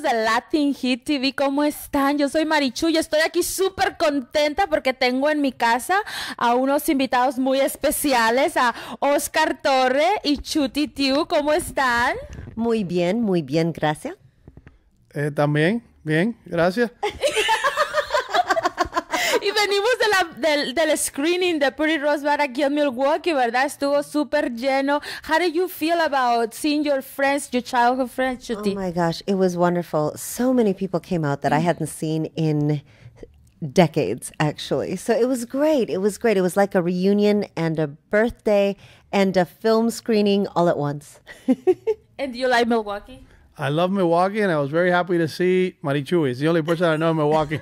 de LatinHeatTV, ¿cómo están? Yo soy Marichu y estoy aquí súper contenta porque tengo en mi casa a unos invitados muy especiales, a Oscar Torre y Chuti. ¿Cómo están? Muy bien, gracias. También, bien, gracias. Y venimos del screening de Pretty Rosebud aquí en Milwaukee, ¿verdad? Estuvo súper lleno. How do you feel about seeing your friends, your childhood friends, Chuti? Oh my gosh, it was wonderful. So many people came out that I hadn't seen in decades, actually. So it was great. It was great. It was like a reunion and a birthday and a film screening all at once. And do you like Milwaukee? I love Milwaukee, and I was very happy to see Marichu. It's the only person I know in Milwaukee.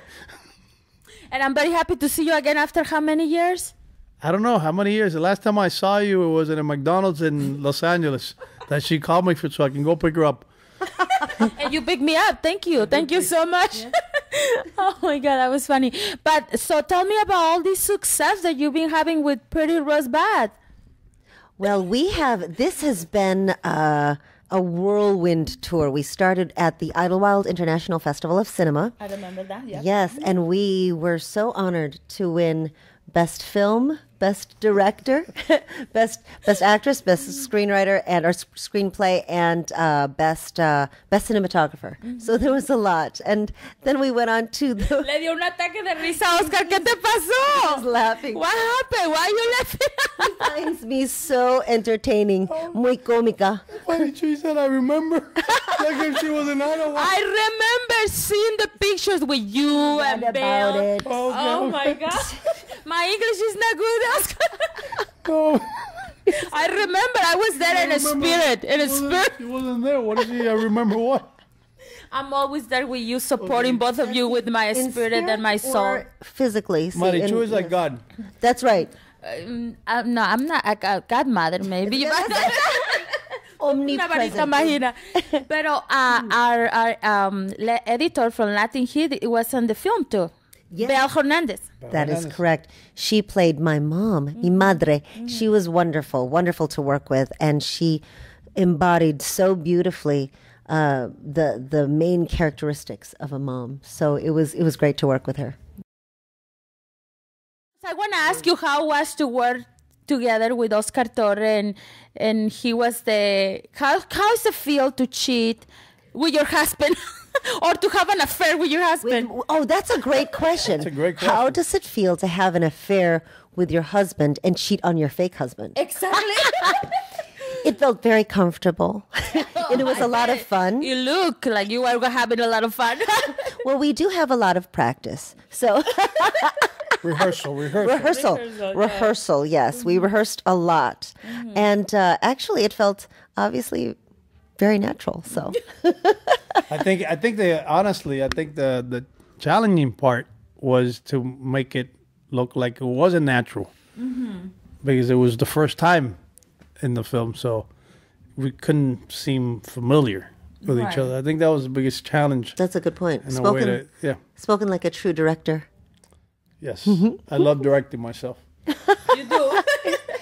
And I'm very happy to see you again after how many years? I don't know how many years. The last time I saw you, it was at a McDonald's in Los Angeles that she called me for so I can go pick her up. And you picked me up. Thank you. Thank you so much. Yeah. Oh my God, that was funny. But so tell me about all this success that you've been having with Pretty Rosebud. Well, this has been a whirlwind tour. We started at the Idlewild International Festival of Cinema. I remember that, yeah. Yes, and we were so honored to win Best Film, Best Director, Best Actress, Best Screenwriter, and our Screenplay, and Best Cinematographer. Mm-hmm. So there was a lot. And then we went on to the... Le dio un ataque de risa, Oscar. ¿Qué te pasó? I was laughing. What happened? Why are you laughing? He finds me so entertaining. Muy cómica. Marichu said, I remember. Like if she was an idol. I remember seeing the pictures with you and Bill. It. Oh my God. My English is not good, Oscar. Oh. I remember I was there in a spirit. In a spirit. She wasn't there. What did she? I remember what? I'm always there with you, supporting both of you with my spirit and my soul. Or physically. Marichu is like God. That's right. No, I'm not a godmother, maybe. Omnipresent. Pero our editor from Latin Heat, it was on the film too. Yes. Belle Hernandez. That is correct. She played my mom, mi madre. She was wonderful to work with, and she embodied so beautifully the main characteristics of a mom. So it was great to work with her. I want to ask you how it was to work together with Oscar Torre, and he was how is it feel to cheat with your husband? Or to have an affair with your husband? Oh, that's a great question. That's a great question. How does it feel to have an affair with your husband and cheat on your fake husband? Exactly. It felt very comfortable. And it was a lot of fun. You look like you are having a lot of fun. Well, we do have a lot of practice. So Rehearsal. Rehearsal, yes. Mm-hmm. We rehearsed a lot. Mm-hmm. And actually, it felt obviously very natural. So I think the challenging part was to make it look like it wasn't natural. Mm-hmm. Because it was the first time in the film, so we couldn't seem familiar with each other. I think that was the biggest challenge. That's a good point. Spoken like a true director. Yes. I love directing myself. You do.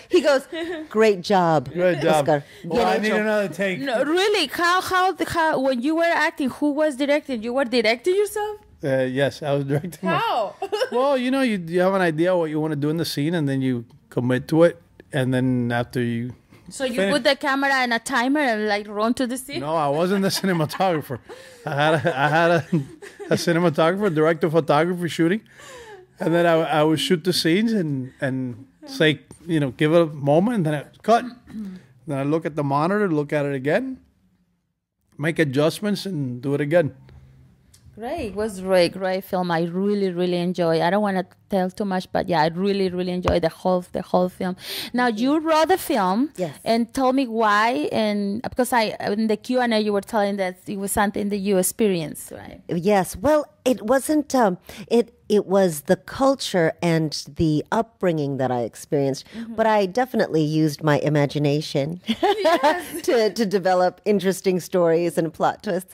He goes, great job, Oscar. Well, I need another take. No, really? How when you were acting, who was directing? You were directing yourself? Yes, I was directing. How? Well, you have an idea what you want to do in the scene, and then you commit to it, and then after you. So you put the camera and a timer and like run to the scene? No, I wasn't the cinematographer. I had a cinematographer, director of photography shooting, and then I would shoot the scenes and say, give it a moment, and then I cut. Then I look at the monitor, look at it again, make adjustments, and do it again. Great. It was great film. I really enjoy. I don't want to tell too much, but yeah, I really enjoyed the whole film. Now, you wrote the film, yes, and told me why, and because in the Q&A you were telling that it was something that you experienced, right? Yes. Well, it wasn't. It was the culture and the upbringing that I experienced, but I definitely used my imagination to develop interesting stories and plot twists.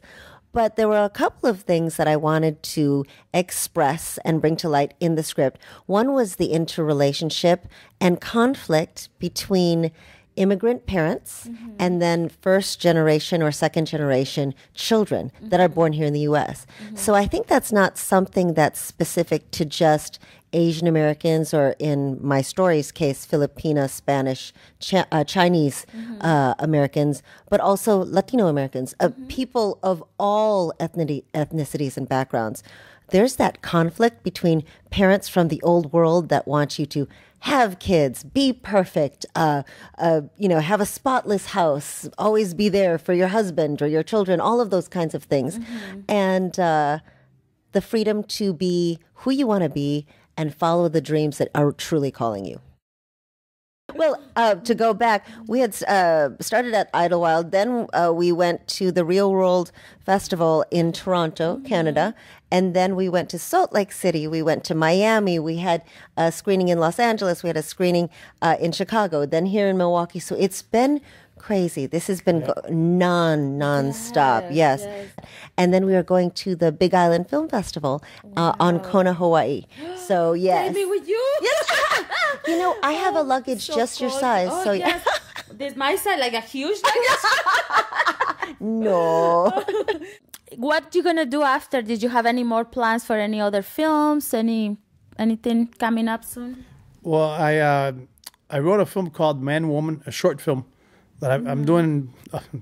But there were a couple of things that I wanted to express and bring to light in the script. One was the interrelationship and conflict between immigrant parents and then first generation or second generation children that are born here in the U.S. So I think that's not something that's specific to just Asian Americans, or in my story's case, Filipina, Spanish, Chinese Americans, but also Latino Americans, people of all ethnicities and backgrounds. There's that conflict between parents from the old world that want you to have kids, be perfect, have a spotless house, always be there for your husband or your children, all of those kinds of things. And the freedom to be who you want to be and follow the dreams that are truly calling you. Well, to go back, we had started at Idlewild. Then we went to the Real World Festival in Toronto, Canada. And then we went to Salt Lake City. We went to Miami. We had a screening in Los Angeles. We had a screening in Chicago. Then here in Milwaukee. So it's been crazy. This has been non-stop. Yes. And then we are going to the Big Island Film Festival on Kona, Hawaii. So yes. Take me with you? Yes. I have a luggage just your size. Oh, so yes. This my size, like a huge luggage? No. What you gonna do after? Did you have any more plans for any other films? Anything coming up soon? Well, I wrote a film called Man Woman, a short film that I'm doing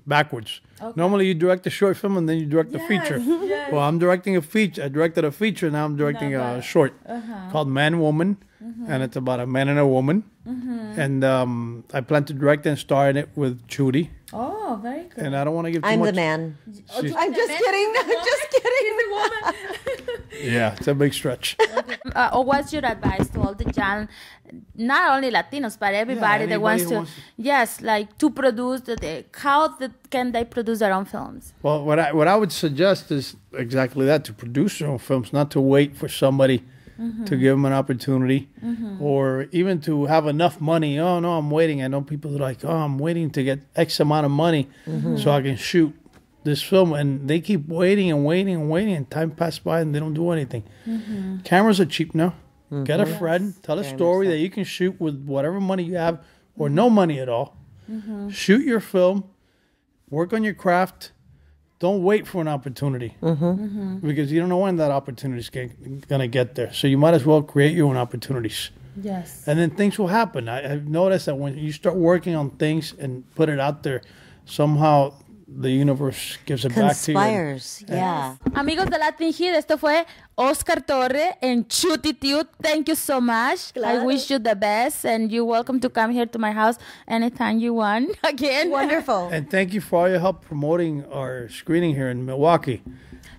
backwards. Okay. Normally, you direct a short film and then you direct a feature. Yes. Well, I'm directing a feature. I directed a feature, now I'm directing a short called Man Woman, and it's about a man and a woman. And I plan to direct and star in it with Chuti. Oh, very good. And I don't want to give too much. I'm the man. I'm just kidding. I'm just kidding. The woman. Yeah, it's a big stretch. What's your advice to all the young, not only Latinos, but everybody that wants to, to produce, can they produce their own films? Well, what I would suggest is exactly that, to produce their own films, not to wait for somebody to give them an opportunity, or even to have enough money. Oh, no, I'm waiting. I know people are like, oh, I'm waiting to get X amount of money so I can shoot this film. And they keep waiting and waiting and waiting, and time passes by and they don't do anything. Cameras are cheap now. Get a friend, tell a story that you can shoot with whatever money you have or no money at all. Shoot your film, work on your craft. Don't wait for an opportunity because you don't know when that opportunity is going to get there. So you might as well create your own opportunities. Yes. And then things will happen. I've noticed that when you start working on things and put it out there, somehow the universe gives it back to you. Conspires, yeah. Amigos de Latin Heat, esto fue Oscar Torre and Chuti. Thank you so much. Claro. I wish you the best, and you're welcome to come here to my house anytime you want again. Wonderful. And thank you for all your help promoting our screening here in Milwaukee.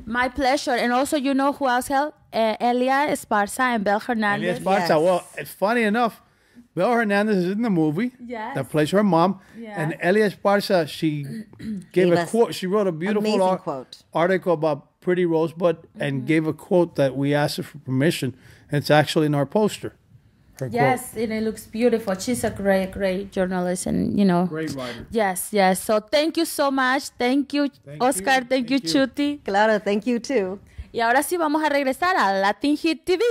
My pleasure. And also, you know who else helped? Elia Esparza and Bel Hernandez. Elia Esparza. Yes. Well, it's funny enough, Bel Hernandez is in the movie that plays her mom. Yes. And Elia Esparza, she gave a quote. She wrote a beautiful article about Pretty Rosebud and gave a quote that we asked her for permission. And it's actually in our poster. Yes, and it looks beautiful. She's a great journalist and, great writer. Yes. So thank you so much. Thank you, Oscar. Thank you, Chuti. Claro, thank you too. Y ahora sí vamos a regresar a Latin Heat TV.